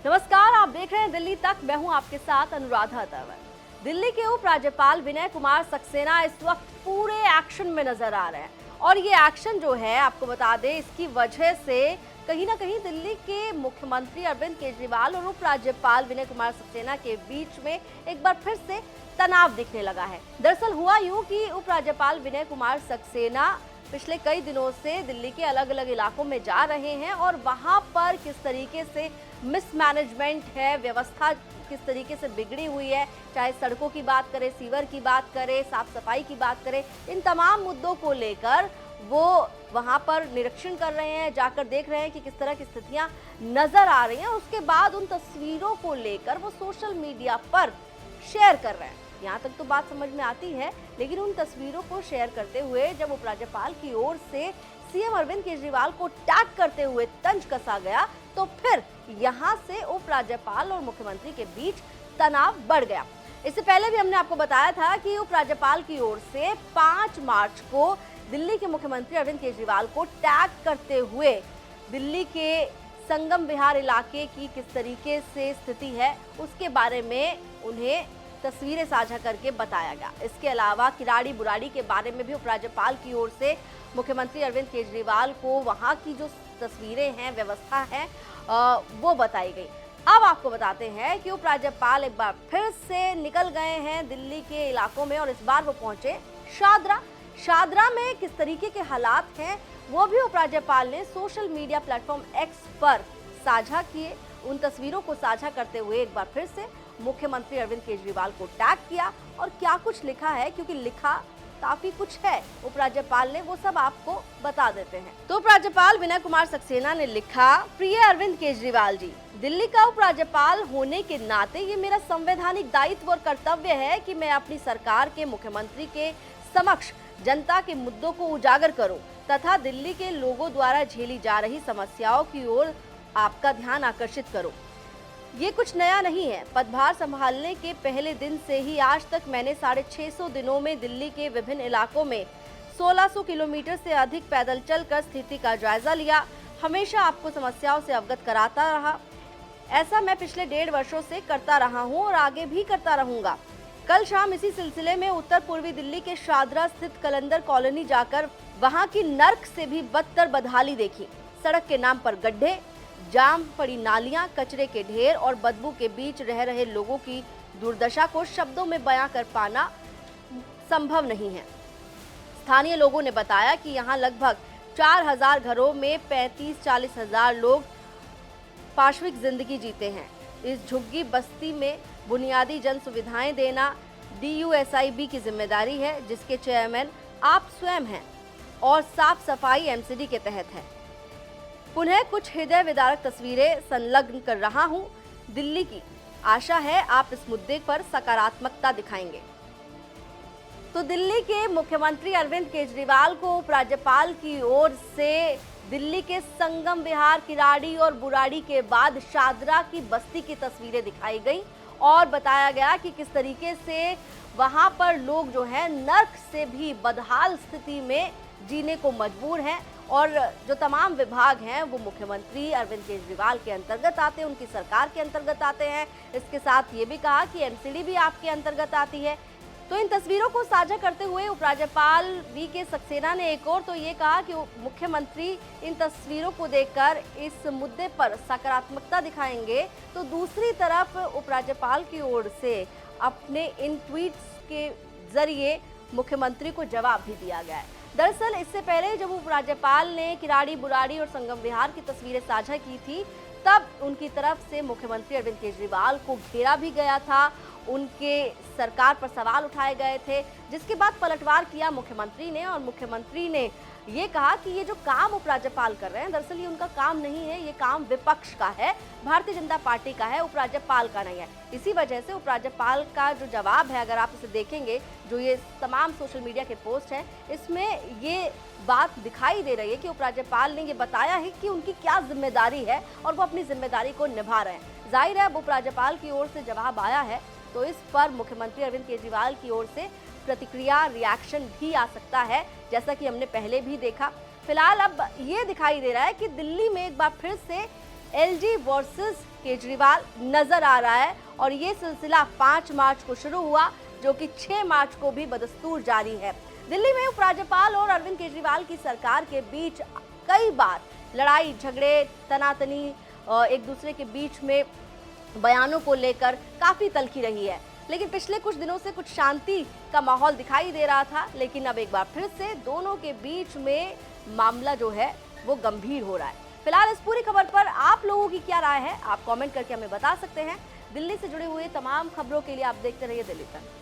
नमस्कार, आप देख रहे हैं दिल्ली तक। मैं हूं आपके साथ अनुराधा तंवर। दिल्ली के उपराज्यपाल विनय कुमार सक्सेना इस वक्त पूरे एक्शन में नजर आ रहे हैं और ये एक्शन जो है, आपको बता दें, इसकी वजह से कहीं ना कहीं दिल्ली के मुख्यमंत्री अरविंद केजरीवाल और उपराज्यपाल विनय कुमार सक्सेना के बीच में एक बार फिर से तनाव दिखने लगा है। दरअसल हुआ यूं कि उपराज्यपाल विनय कुमार सक्सेना पिछले कई दिनों से दिल्ली के अलग अलग इलाकों में जा रहे हैं और वहां पर किस तरीके से मिसमैनेजमेंट है, व्यवस्था किस तरीके से बिगड़ी हुई है, चाहे सड़कों की बात करें, सीवर की बात करें, साफ सफाई की बात करें, इन तमाम मुद्दों को लेकर वो वहां पर निरीक्षण कर रहे हैं, जाकर देख रहे हैं कि किस तरह की स्थितियां नजर आ रही हैं। उसके बाद उन तस्वीरों को लेकर वो सोशल मीडिया पर शेयर कर रहे हैं। यहाँ तक तो बात समझ में आती है, लेकिन उन तस्वीरों को शेयर करते हुए जब उपराज्यपाल की ओर से सीएम अरविंद केजरीवाल को टैग करते हुए तंज कसा गया, तो फिर यहाँ से उपराज्यपाल और मुख्यमंत्री के बीच तनाव बढ़ गया। इससे पहले भी हमने आपको बताया था कि उपराज्यपाल की ओर से 5 मार्च को दिल्ली के मुख्यमंत्री अरविंद केजरीवाल को टैग करते हुए दिल्ली के संगम विहार इलाके की किस तरीके से स्थिति है, उसके बारे में उन्हें तस्वीरें साझा करके बताया गया। इसके अलावा किराड़ी बुराड़ी के बारे में भी उपराज्यपाल की ओर से मुख्यमंत्री अरविंद केजरीवाल को वहां की जो तस्वीरें हैं, व्यवस्था है, वो बताई गई। अब आपको बताते हैं कि उपराज्यपाल एक बार फिर से निकल गए हैं दिल्ली के इलाकों में और इस बार वो पहुंचे शादरा में किस तरीके के हालात हैं वो भी उपराज्यपाल ने सोशल मीडिया प्लेटफॉर्म एक्स पर साझा किए। उन तस्वीरों को साझा करते हुए एक बार फिर से मुख्यमंत्री अरविंद केजरीवाल को टैग किया और क्या कुछ लिखा है, क्योंकि लिखा काफी कुछ है उपराज्यपाल ने, वो सब आपको बता देते हैं। तो उपराज्यपाल विनय कुमार सक्सेना ने लिखा, प्रिय अरविंद केजरीवाल जी, दिल्ली का उपराज्यपाल होने के नाते ये मेरा संवैधानिक दायित्व और कर्तव्य है कि मैं अपनी सरकार के मुख्यमंत्री के समक्ष जनता के मुद्दों को उजागर करूं तथा दिल्ली के लोगों द्वारा झेली जा रही समस्याओं की ओर आपका ध्यान आकर्षित करूं। ये कुछ नया नहीं है। पदभार संभालने के पहले दिन से ही आज तक मैंने 650 दिनों में दिल्ली के विभिन्न इलाकों में 1600 किलोमीटर से अधिक पैदल चलकर स्थिति का जायजा लिया। हमेशा आपको समस्याओं से अवगत कराता रहा। ऐसा मैं पिछले 1.5 वर्षों से करता रहा हूं और आगे भी करता रहूंगा। कल शाम इसी सिलसिले में उत्तर पूर्वी दिल्ली के शादरा स्थित कलंदर कॉलोनी जाकर वहां की नर्क से भी बदतर बदहाली देखी। सड़क के नाम पर गड्ढे, जाम पड़ी नालियां, कचरे के ढेर और बदबू के बीच रह रहे लोगों की दुर्दशा को शब्दों में बयां कर पाना संभव नहीं है। स्थानीय लोगों ने बताया कि यहां लगभग 4000 घरों में 35-40 हजार लोग पाशविक जिंदगी जीते हैं। इस झुग्गी बस्ती में बुनियादी जन सुविधाएं देना DUSIB की जिम्मेदारी है, जिसके चेयरमैन आप स्वयं हैं और साफ सफाई MCD के तहत है। पुनः कुछ हृदय विदारक तस्वीरें संलग्न कर रहा हूं दिल्ली की। आशा है आप इस मुद्दे पर सकारात्मकता दिखाएंगे। तो दिल्ली के मुख्यमंत्री अरविंद केजरीवाल को उपराज्यपाल की ओर से दिल्ली के संगम विहार, किराड़ी और बुराड़ी के बाद शादरा की बस्ती की तस्वीरें दिखाई गई और बताया गया कि किस तरीके से वहां पर लोग जो है नर्क से भी बदहाल स्थिति में जीने को मजबूर हैं और जो तमाम विभाग हैं वो मुख्यमंत्री अरविंद केजरीवाल के अंतर्गत आते हैं, उनकी सरकार के अंतर्गत आते हैं। इसके साथ ये भी कहा कि MCD भी आपके अंतर्गत आती है। तो इन तस्वीरों को साझा करते हुए उपराज्यपाल VK सक्सेना ने एक और तो ये कहा कि मुख्यमंत्री इन तस्वीरों को देखकर इस मुद्दे पर सकारात्मकता दिखाएंगे, तो दूसरी तरफ उपराज्यपाल की ओर से अपने इन ट्वीट्स के जरिए मुख्यमंत्री को जवाब भी दिया गया है। दरअसल इससे पहले जब उपराज्यपाल ने किराड़ी बुराड़ी और संगम विहार की तस्वीरें साझा की थी, तब उनकी तरफ से मुख्यमंत्री अरविंद केजरीवाल को घेरा भी गया था, उनके सरकार पर सवाल उठाए गए थे, जिसके बाद पलटवार किया मुख्यमंत्री ने और मुख्यमंत्री ने ये कहा कि ये जो काम उपराज्यपाल कर रहे हैं, दरअसल ये उनका काम नहीं है, ये काम विपक्ष का है, भारतीय जनता पार्टी का है, उपराज्यपाल का नहीं है। इसी वजह से उपराज्यपाल का जो जवाब है, अगर आप इसे देखेंगे, जो ये तमाम सोशल मीडिया के पोस्ट हैं, इसमें ये बात दिखाई दे रही है कि उपराज्यपाल ने ये बताया है कि उनकी क्या जिम्मेदारी है और वो अपनी जिम्मेदारी को निभा रहे हैं। जाहिर है अब उपराज्यपाल की ओर से जवाब आया है, तो इस पर मुख्यमंत्री अरविंद केजरीवाल की ओर से प्रतिक्रिया, रिएक्शन भी आ सकता है, जैसा कि हमने पहले भी देखा। फिलहाल अब ये दिखाई दे रहा है कि दिल्ली में एक बार फिर से एलजी वर्सेस केजरीवाल नजर आ रहा है और ये सिलसिला 5 मार्च को शुरू हुआ, जो कि 6 मार्च को भी बदस्तूर जारी है। दिल्ली में उपराज्यपाल और अरविंद केजरीवाल की सरकार के बीच कई बार लड़ाई झगड़े, तनातनी, एक दूसरे के बीच में बयानों को लेकर काफी तल्खी रही है। लेकिन पिछले कुछ दिनों से कुछ शांति का माहौल दिखाई दे रहा था, लेकिन अब एक बार फिर से दोनों के बीच में मामला जो है वो गंभीर हो रहा है। फिलहाल इस पूरी खबर पर आप लोगों की क्या राय है, आप कमेंट करके हमें बता सकते हैं। दिल्ली से जुड़े हुए तमाम खबरों के लिए आप देखते रहिए दिल्ली तक।